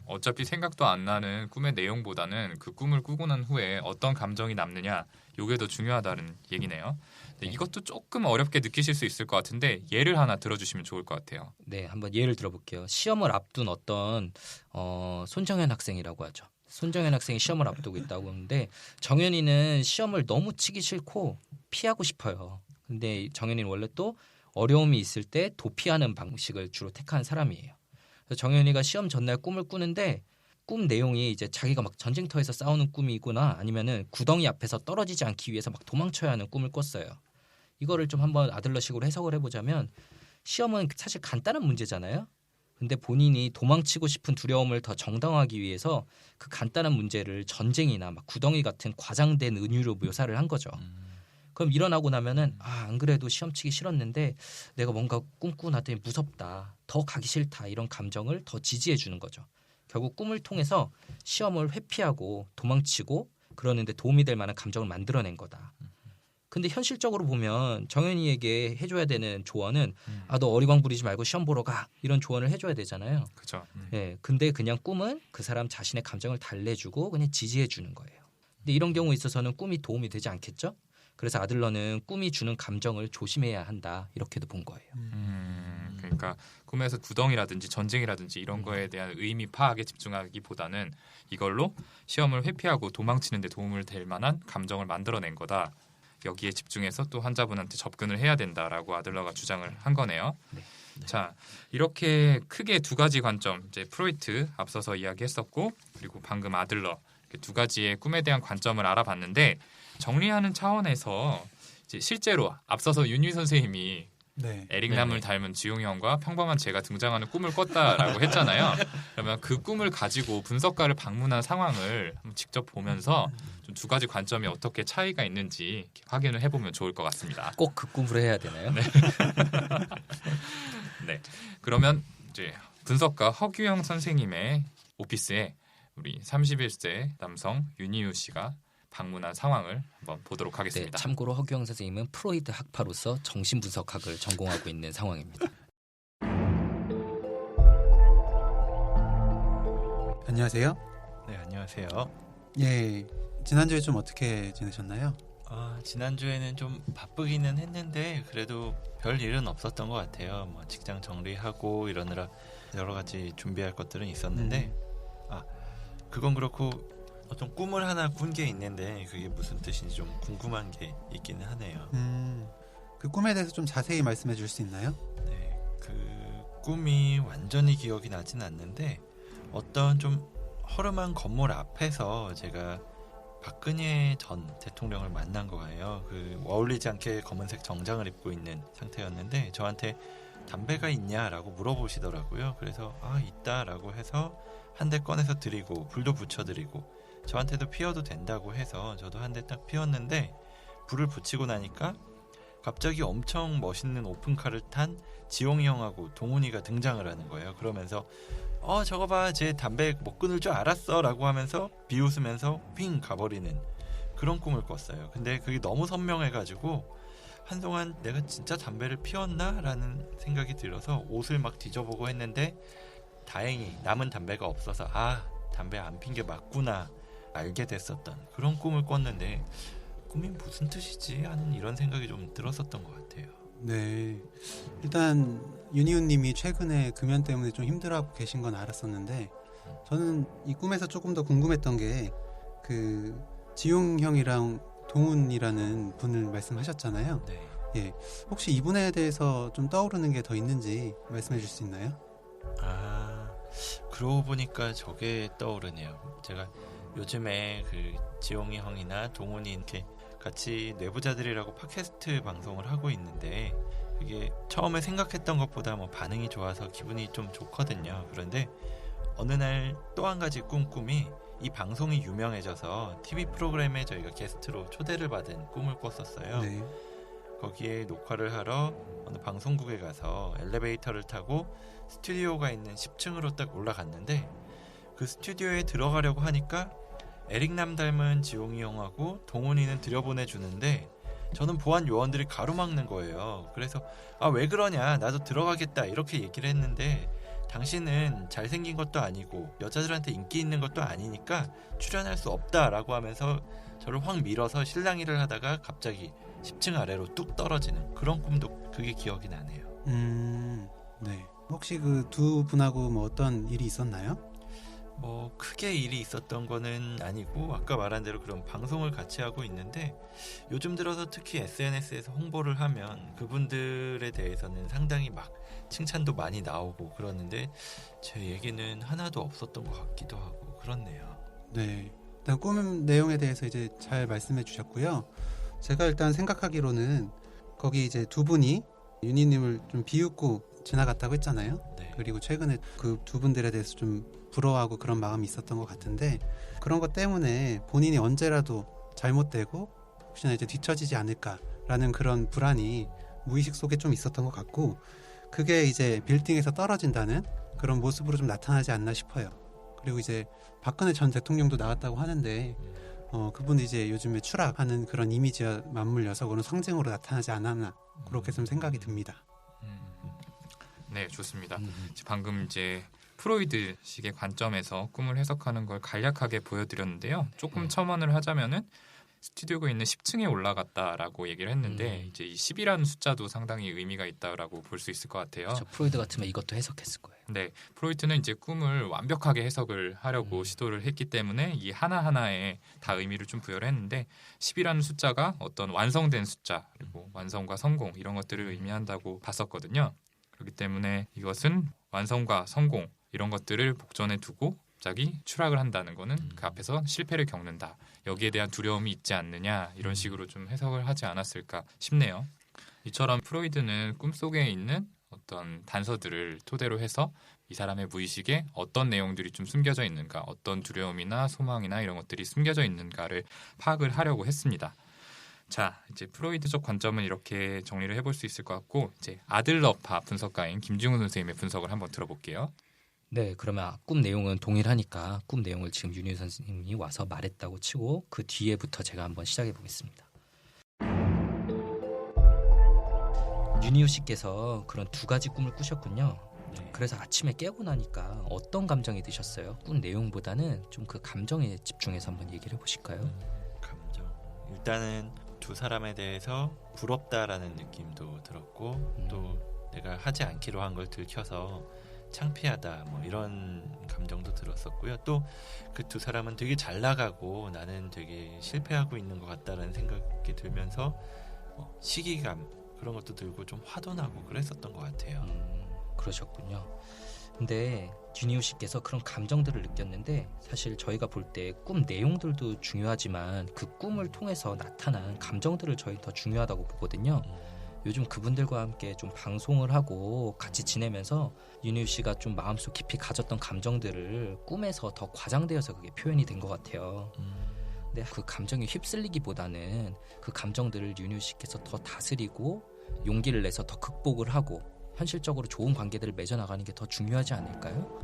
어차피 생각도 안 나는 꿈의 내용보다는 그 꿈을 꾸고 난 후에 어떤 감정이 남느냐 이게 더 중요하다는 얘기네요. 근데 이것도 조금 어렵게 느끼실 수 있을 것 같은데 예를 하나 들어주시면 좋을 것 같아요. 네, 한번 예를 들어볼게요. 시험을 앞둔 어떤 손정현 학생이라고 하죠. 손정현 학생이 시험을 앞두고 있다고 하는데 정현이는 시험을 너무 치기 싫고 피하고 싶어요. 근데 정현이는 원래 또 어려움이 있을 때 도피하는 방식을 주로 택한 사람이에요. 그래서 정현이가 시험 전날 꿈을 꾸는데 꿈 내용이 이제 자기가 막 전쟁터에서 싸우는 꿈이구나 아니면은 구덩이 앞에서 떨어지지 않기 위해서 막 도망쳐야 하는 꿈을 꿨어요. 이거를 좀 한번 아들러식으로 해석을 해보자면 시험은 사실 간단한 문제잖아요. 근데 본인이 도망치고 싶은 두려움을 더 정당화하기 위해서 그 간단한 문제를 전쟁이나 막 구덩이 같은 과장된 은유로 묘사를 한 거죠. 그럼 일어나고 나면은 안 그래도 시험 치기 싫었는데 내가 뭔가 꿈꾸고 나더니 무섭다, 더 가기 싫다 이런 감정을 더 지지해 주는 거죠. 결국 꿈을 통해서 시험을 회피하고 도망치고 그러는데 도움이 될 만한 감정을 만들어낸 거다. 근데 현실적으로 보면 정현이에게 해줘야 되는 조언은 너 어리광 부리지 말고 시험 보러 가 이런 조언을 해줘야 되잖아요. 그렇죠. 예, 근데 그냥 꿈은 그 사람 자신의 감정을 달래주고 그냥 지지해 주는 거예요. 근데 이런 경우에 있어서는 꿈이 도움이 되지 않겠죠? 그래서 아들러는 꿈이 주는 감정을 조심해야 한다 이렇게도 본 거예요. 그러니까 꿈에서 구덩이라든지 전쟁이라든지 이런 거에 대한 의미 파악에 집중하기보다는 이걸로 시험을 회피하고 도망치는 데 도움을 될 만한 감정을 만들어낸 거다. 여기에 집중해서 또 환자분한테 접근을 해야 된다라고 아들러가 주장을 한 거네요. 네. 자, 이렇게 크게 두 가지 관점, 이제 프로이트 앞서서 이야기했었고, 그리고 방금 아들러 이렇게 두 가지의 꿈에 대한 관점을 알아봤는데 정리하는 차원에서 이제 실제로 앞서서 윤희 선생님이 네. 에릭남을 닮은 지용이 형과 평범한 제가 등장하는 꿈을 꿨다라고 했잖아요. 그러면 그 꿈을 가지고 분석가를 방문한 상황을 한번 직접 보면서 좀 두 가지 관점이 어떻게 차이가 있는지 확인을 해보면 좋을 것 같습니다. 꼭 그 꿈으로 해야 되나요? 네, 그러면 이제 분석가 허규영 선생님의 오피스에 우리 31세 남성 윤희우 씨가 방문한 상황을 한번 보도록 네, 하겠습니다. 참고로 허규영 선생님은 프로이드 학파로서 정신분석학을 전공하고 있는 상황입니다. 안녕하세요. 네, 안녕하세요. 예, 지난주에 좀 어떻게 지내셨나요? 지난주에는 좀 바쁘기는 했는데 그래도 별 일은 없었던 것 같아요. 뭐 직장 정리하고 이러느라 여러 가지 준비할 것들은 있었는데 그건 그렇고 어떤 꿈을 하나 꾼 게 있는데 그게 무슨 뜻인지 좀 궁금한 게 있기는 하네요. 그 꿈에 대해서 좀 자세히 말씀해 줄 수 있나요? 네, 그 꿈이 완전히 기억이 나진 않는데 어떤 좀 허름한 건물 앞에서 제가 박근혜 전 대통령을 만난 거예요. 그 어울리지 않게 검은색 정장을 입고 있는 상태였는데 저한테 담배가 있냐라고 물어보시더라고요. 그래서 있다라고 해서 한 대 꺼내서 드리고 불도 붙여드리고 저한테도 피워도 된다고 해서 저도 한 대 딱 피웠는데 불을 붙이고 나니까 갑자기 엄청 멋있는 오픈카를 탄 지용이 형하고 동훈이가 등장을 하는 거예요. 그러면서 저거 봐, 쟤 담배 못 끊을 줄 알았어 라고 하면서 비웃으면서 휙 가버리는 그런 꿈을 꿨어요. 근데 그게 너무 선명해가지고 한동안 내가 진짜 담배를 피웠나? 라는 생각이 들어서 옷을 막 뒤져보고 했는데 다행히 남은 담배가 없어서 담배 안 핀 게 맞구나 알게 됐었던 그런 꿈을 꿨는데 꿈이 무슨 뜻이지? 하는 이런 생각이 좀 들었었던 것 같아요. 네, 일단 윤희훈님이 최근에 금연 때문에 좀 힘들어하고 계신 건 알았었는데 저는 이 꿈에서 조금 더 궁금했던 게 그 지용 형이랑 동훈이라는 분을 말씀하셨잖아요. 네. 예, 혹시 이분에 대해서 좀 떠오르는 게 더 있는지 말씀해 줄 수 있나요? 그러고 보니까 저게 떠오르네요. 제가 요즘에 그 지용이 형이나 동훈이 이렇게 같이 내부자들이라고 팟캐스트 방송을 하고 있는데 그게 처음에 생각했던 것보다 뭐 반응이 좋아서 기분이 좀 좋거든요. 그런데 어느 날 또 한 가지 꿈이 이 방송이 유명해져서 TV 프로그램에 저희가 게스트로 초대를 받은 꿈을 꿨었어요. 네. 거기에 녹화를 하러 어느 방송국에 가서 엘리베이터를 타고 스튜디오가 있는 10층으로 딱 올라갔는데 그 스튜디오에 들어가려고 하니까 에릭남 닮은 지용이 형하고 동훈이는 들여보내주는데 저는 보안 요원들이 가로막는 거예요. 그래서 왜 그러냐, 나도 들어가겠다 이렇게 얘기를 했는데 당신은 잘생긴 것도 아니고 여자들한테 인기 있는 것도 아니니까 출연할 수 없다라고 하면서 저를 확 밀어서 실랑이를 하다가 갑자기 10층 아래로 뚝 떨어지는 그런 꿈도 그게 기억이 나네요. 네. 혹시 그 두 분하고 뭐 어떤 일이 있었나요? 뭐 크게 일이 있었던 거는 아니고 아까 말한 대로 그런 방송을 같이 하고 있는데 요즘 들어서 특히 SNS에서 홍보를 하면 그분들에 대해서는 상당히 막 칭찬도 많이 나오고 그러는데 제 얘기는 하나도 없었던 것 같기도 하고 그렇네요. 네. 일단 꿈 내용에 대해서 이제 잘 말씀해 주셨고요. 제가 일단 생각하기로는 거기 이제 두 분이 윤희님을 좀 비웃고 지나갔다고 했잖아요. 네. 그리고 최근에 그 두 분들에 대해서 좀 부러워하고 그런 마음이 있었던 것 같은데 그런 것 때문에 본인이 언제라도 잘못되고 혹시나 이제 뒤처지지 않을까라는 그런 불안이 무의식 속에 좀 있었던 것 같고 그게 이제 빌딩에서 떨어진다는 그런 모습으로 좀 나타나지 않나 싶어요. 그리고 이제 박근혜 전 대통령도 나왔다고 하는데 그분이 이제 요즘에 추락하는 그런 이미지와 맞물려서 그런 상징으로 나타나지 않았나 그렇게 좀 생각이 듭니다. 네, 좋습니다. 방금 이제 프로이드식의 관점에서 꿈을 해석하는 걸 간략하게 보여드렸는데요. 조금 첨언을 하자면은 스튜디오가 있는 10층에 올라갔다라고 얘기를 했는데 이제 이 10이라는 숫자도 상당히 의미가 있다라고 볼 수 있을 것 같아요. 그렇죠. 프로이드 같으면 이것도 해석했을 거예요. 네, 프로이트는 이제 꿈을 완벽하게 해석을 하려고 시도를 했기 때문에 이 하나하나에 다 의미를 좀 부여를 했는데 10이라는 숫자가 어떤 완성된 숫자 그리고 완성과 성공 이런 것들을 의미한다고 봤었거든요. 그렇기 때문에 이것은 완성과 성공 이런 것들을 복전에 두고 갑자기 추락을 한다는 거는 그 앞에서 실패를 겪는다. 여기에 대한 두려움이 있지 않느냐 이런 식으로 좀 해석을 하지 않았을까 싶네요. 이처럼 프로이드는 꿈속에 있는 어떤 단서들을 토대로 해서 이 사람의 무의식에 어떤 내용들이 좀 숨겨져 있는가, 어떤 두려움이나 소망이나 이런 것들이 숨겨져 있는가를 파악을 하려고 했습니다. 자, 이제 프로이드적 관점은 이렇게 정리를 해볼 수 있을 것 같고 이제 아들러파 분석가인 김중훈 선생님의 분석을 한번 들어볼게요. 네, 그러면 꿈 내용은 동일하니까 꿈 내용을 지금 윤희 선생님이 와서 말했다고 치고 그 뒤에부터 제가 한번 시작해 보겠습니다. 윤희우 씨께서 그런 두 가지 꿈을 꾸셨군요. 그래서 아침에 깨고 나니까 어떤 감정이 드셨어요? 꿈 내용보다는 좀 그 감정에 집중해서 한번 얘기를 해보실까요? 감정. 일단은 두 사람에 대해서 부럽다라는 느낌도 들었고 또 내가 하지 않기로 한 걸 들켜서 창피하다 뭐 이런 감정도 들었었고요. 또 그 두 사람은 되게 잘 나가고 나는 되게 실패하고 있는 것 같다라는 생각이 들면서 시기감 그런 것도 들고 좀 화도 나고 그랬었던 것 같아요. 그러셨군요. 근데 윤희우 씨께서 그런 감정들을 느꼈는데 사실 저희가 볼 때 꿈 내용들도 중요하지만 그 꿈을 통해서 나타난 감정들을 저희 더 중요하다고 보거든요. 요즘 그분들과 함께 좀 방송을 하고 같이 지내면서 윤희우 씨가 좀 마음속 깊이 가졌던 감정들을 꿈에서 더 과장되어서 그게 표현이 된 것 같아요. 근데 그 감정에 휩쓸리기보다는 그 감정들을 윤희우 씨께서 더 다스리고 용기를 내서 더 극복을 하고 현실적으로 좋은 관계들을 맺어나가는 게 더 중요하지 않을까요?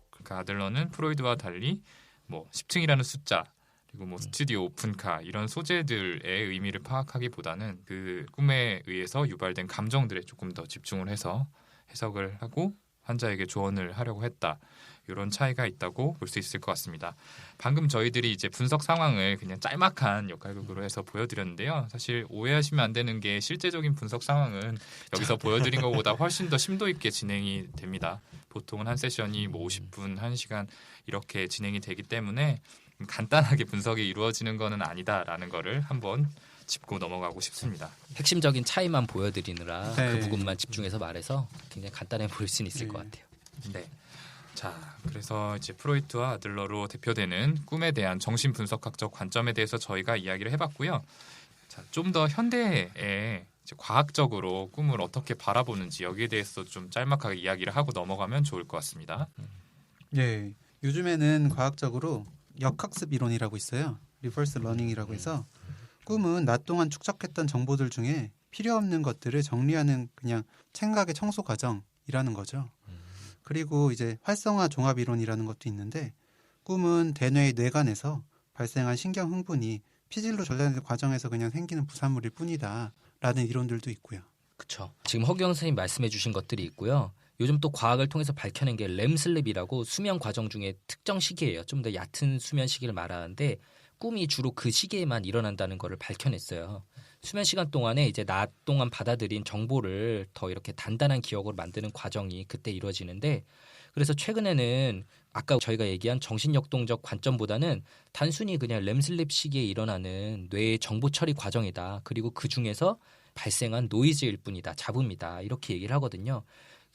그러니까 아들러는 프로이드와 달리 뭐 10층이라는 숫자 그리고 뭐 스튜디오 오픈카 이런 소재들의 의미를 파악하기보다는 그 꿈에 의해서 유발된 감정들에 조금 더 집중을 해서 해석을 하고 환자에게 조언을 하려고 했다. 이런 차이가 있다고 볼 수 있을 것 같습니다. 방금 저희들이 이제 분석 상황을 그냥 짤막한 역할극으로 해서 보여드렸는데요. 사실 오해하시면 안 되는 게 실제적인 분석 상황은 여기서 보여드린 것보다 훨씬 더 심도 있게 진행이 됩니다. 보통은 한 세션이 뭐 50분, 1시간 이렇게 진행이 되기 때문에 간단하게 분석이 이루어지는 것은 아니다라는 거를 한번 짚고 넘어가고 싶습니다. 핵심적인 차이만 보여드리느라 네. 그 부분만 집중해서 말해서 굉장히 간단해 보일 수는 있을 것 같아요. 네. 자, 그래서 이제 프로이트와 아들러로 대표되는 꿈에 대한 정신 분석학적 관점에 대해서 저희가 이야기를 해봤고요. 자, 좀 더 현대에 이제 과학적으로 꿈을 어떻게 바라보는지 여기에 대해서 좀 짤막하게 이야기를 하고 넘어가면 좋을 것 같습니다. 예, 요즘에는 과학적으로 역학습 이론이라고 있어요. 리버스 러닝이라고 해서 꿈은 낮 동안 축적했던 정보들 중에 필요 없는 것들을 정리하는 그냥 생각의 청소 과정이라는 거죠. 그리고 이제 활성화 종합 이론이라는 것도 있는데 꿈은 대뇌의 뇌관에서 발생한 신경 흥분이 피질로 전달되는 과정에서 그냥 생기는 부산물일 뿐이다라는 이론들도 있고요. 그렇죠. 지금 허경 선생님 말씀해 주신 것들이 있고요. 요즘 또 과학을 통해서 밝혀낸 게 렘슬립이라고 수면 과정 중에 특정 시기예요. 좀 더 얕은 수면 시기를 말하는데 꿈이 주로 그 시기에만 일어난다는 거를 밝혀냈어요. 수면 시간 동안에 이제 낮 동안 받아들인 정보를 더 이렇게 단단한 기억으로 만드는 과정이 그때 이루어지는데 그래서 최근에는 아까 저희가 얘기한 정신역동적 관점보다는 단순히 그냥 렘슬립 시기에 일어나는 뇌의 정보 처리 과정이다. 그리고 그 중에서 발생한 노이즈일 뿐이다. 잡음이다. 이렇게 얘기를 하거든요.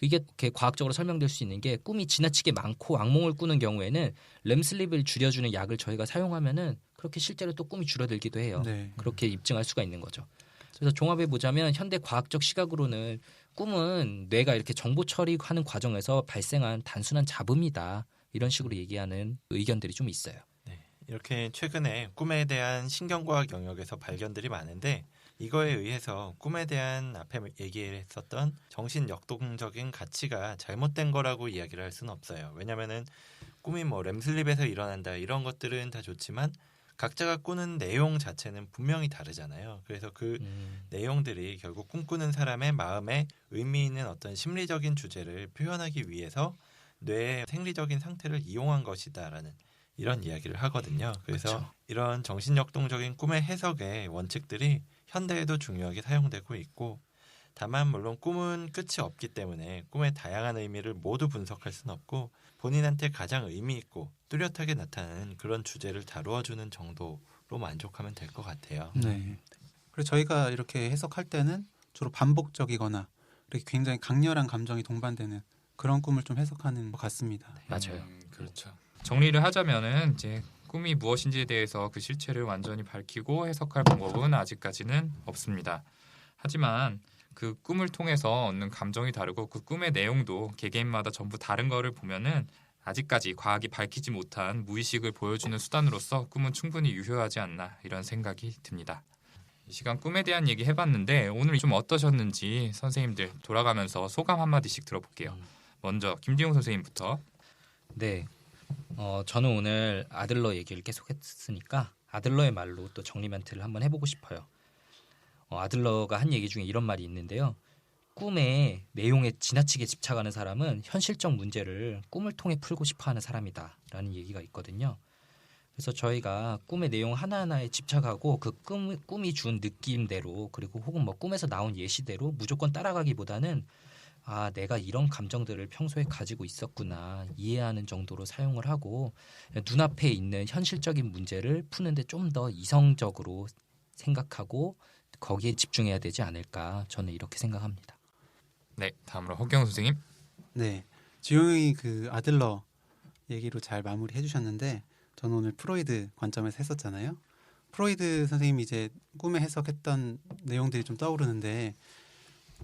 이게 이렇게 과학적으로 설명될 수 있는 게 꿈이 지나치게 많고 악몽을 꾸는 경우에는 렘슬립을 줄여주는 약을 저희가 사용하면은 그렇게 실제로 또 꿈이 줄어들기도 해요. 네. 그렇게 입증할 수가 있는 거죠. 그래서 종합해 보자면 현대 과학적 시각으로는 꿈은 뇌가 이렇게 정보 처리하는 과정에서 발생한 단순한 잡음이다. 이런 식으로 얘기하는 의견들이 좀 있어요. 이렇게 최근에 꿈에 대한 신경과학 영역에서 발견들이 많은데 이거에 의해서 꿈에 대한 앞에 얘기했었던 정신 역동적인 가치가 잘못된 거라고 이야기를 할 수는 없어요. 왜냐면은 꿈이 뭐 렘슬립에서 일어난다 이런 것들은 다 좋지만 각자가 꾸는 내용 자체는 분명히 다르잖아요. 그래서 그 내용들이 결국 꿈꾸는 사람의 마음에 의미 있는 어떤 심리적인 주제를 표현하기 위해서 뇌의 생리적인 상태를 이용한 것이다라는 이런 이야기를 하거든요. 그래서 그렇죠. 이런 정신역동적인 꿈의 해석의 원칙들이 현대에도 중요하게 사용되고 있고 다만 물론 꿈은 끝이 없기 때문에 꿈의 다양한 의미를 모두 분석할 수는 없고 본인한테 가장 의미 있고 뚜렷하게 나타나는 그런 주제를 다루어주는 정도로 만족하면 될 것 같아요. 네. 그래서 저희가 이렇게 해석할 때는 주로 반복적이거나 이렇게 굉장히 강렬한 감정이 동반되는 그런 꿈을 좀 해석하는 것 같습니다. 맞아요. 그렇죠. 정리를 하자면은 이제 꿈이 무엇인지에 대해서 그 실체를 완전히 밝히고 해석할 방법은 아직까지는 없습니다. 하지만 그 꿈을 통해서 얻는 감정이 다르고 그 꿈의 내용도 개개인마다 전부 다른 거를 보면은 아직까지 과학이 밝히지 못한 무의식을 보여주는 수단으로서 꿈은 충분히 유효하지 않나 이런 생각이 듭니다. 이 시간 꿈에 대한 얘기 해봤는데 오늘 좀 어떠셨는지 선생님들 돌아가면서 소감 한마디씩 들어볼게요. 먼저 김지용 선생님부터. 네. 저는 오늘 아들러 얘기를 계속 했으니까 아들러의 말로 또 정리 멘트를 한번 해보고 싶어요. 아들러가 한 얘기 중에 이런 말이 있는데요. 꿈의 내용에 지나치게 집착하는 사람은 현실적 문제를 꿈을 통해 풀고 싶어하는 사람이다라는 얘기가 있거든요. 그래서 저희가 꿈의 내용 하나하나에 집착하고 그 꿈이 준 느낌대로 그리고 혹은 뭐 꿈에서 나온 예시대로 무조건 따라가기보다는 내가 이런 감정들을 평소에 가지고 있었구나 이해하는 정도로 사용을 하고 눈앞에 있는 현실적인 문제를 푸는데 좀 더 이성적으로 생각하고 거기에 집중해야 되지 않을까 저는 이렇게 생각합니다. 네, 다음으로 허경 선생님. 네, 지용이 그 아들러 얘기로 잘 마무리해 주셨는데 저는 오늘 프로이드 관점에서 했었잖아요. 프로이드 선생님이 이제 꿈에 해석했던 내용들이 좀 떠오르는데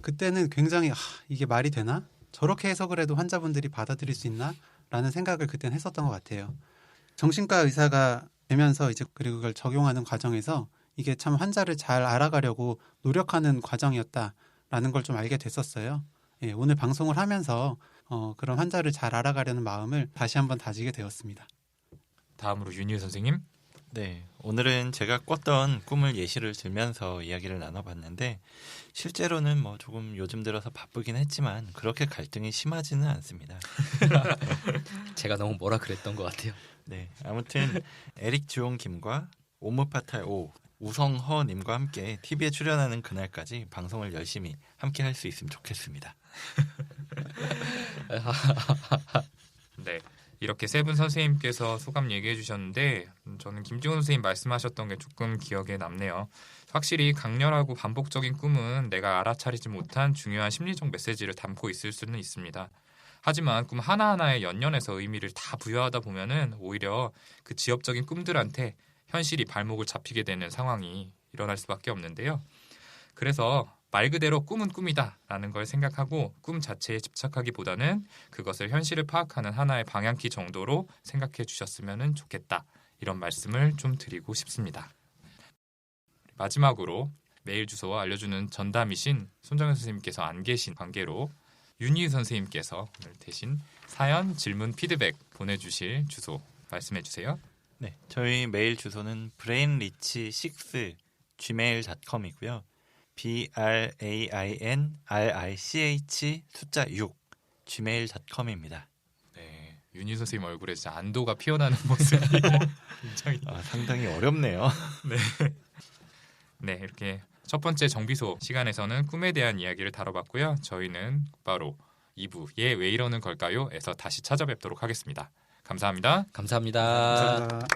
그때는 굉장히 이게 말이 되나? 저렇게 해석을 해도 환자분들이 받아들일 수 있나? 라는 생각을 그때는 했었던 것 같아요. 정신과 의사가 되면서 이제 그리고 그걸 적용하는 과정에서 이게 참 환자를 잘 알아가려고 노력하는 과정이었다라는 걸 좀 알게 됐었어요. 예, 오늘 방송을 하면서 그런 환자를 잘 알아가려는 마음을 다시 한번 다지게 되었습니다. 다음으로 윤희 선생님. 네, 오늘은 제가 꿨던 꿈을 예시를 들면서 이야기를 나눠봤는데 실제로는 뭐 조금 요즘 들어서 바쁘긴 했지만 그렇게 갈등이 심하지는 않습니다. 제가 너무 뭐라 그랬던 것 같아요. 네, 아무튼 에릭 주용 김과 오무파탈 오 우성허님과 함께 TV에 출연하는 그날까지 방송을 열심히 함께 할 수 있으면 좋겠습니다. 네, 이렇게 세 분 선생님께서 소감 얘기해 주셨는데 저는 김지훈 선생님 말씀하셨던 게 조금 기억에 남네요. 확실히 강렬하고 반복적인 꿈은 내가 알아차리지 못한 중요한 심리적 메시지를 담고 있을 수는 있습니다. 하지만 꿈 하나하나에 연연해서 의미를 다 부여하다 보면은 오히려 그 지엽적인 꿈들한테 현실이 발목을 잡히게 되는 상황이 일어날 수밖에 없는데요. 그래서 말 그대로 꿈은 꿈이다라는 걸 생각하고 꿈 자체에 집착하기보다는 그것을 현실을 파악하는 하나의 방향키 정도로 생각해 주셨으면 좋겠다. 이런 말씀을 좀 드리고 싶습니다. 마지막으로 메일 주소와 알려주는 전담이신 손정현 선생님께서 안 계신 관계로 윤희 선생님께서 오늘 대신 사연, 질문, 피드백 보내주실 주소 말씀해 주세요. 네, 저희 메일 주소는 brainrich6gmail.com이고요. brainrich 숫자 6 gmail.com입니다. 네, 윤희 선생님 얼굴에 진짜 안도가 피어나는 모습이 굉장히 상당히 어렵네요. 네, 이렇게 첫 번째 정비소 시간에서는 꿈에 대한 이야기를 다뤄봤고요. 저희는 바로 2부 얘 왜 이러는 걸까요? 에서 다시 찾아뵙도록 하겠습니다. 감사합니다. 감사합니다. 감사합니다.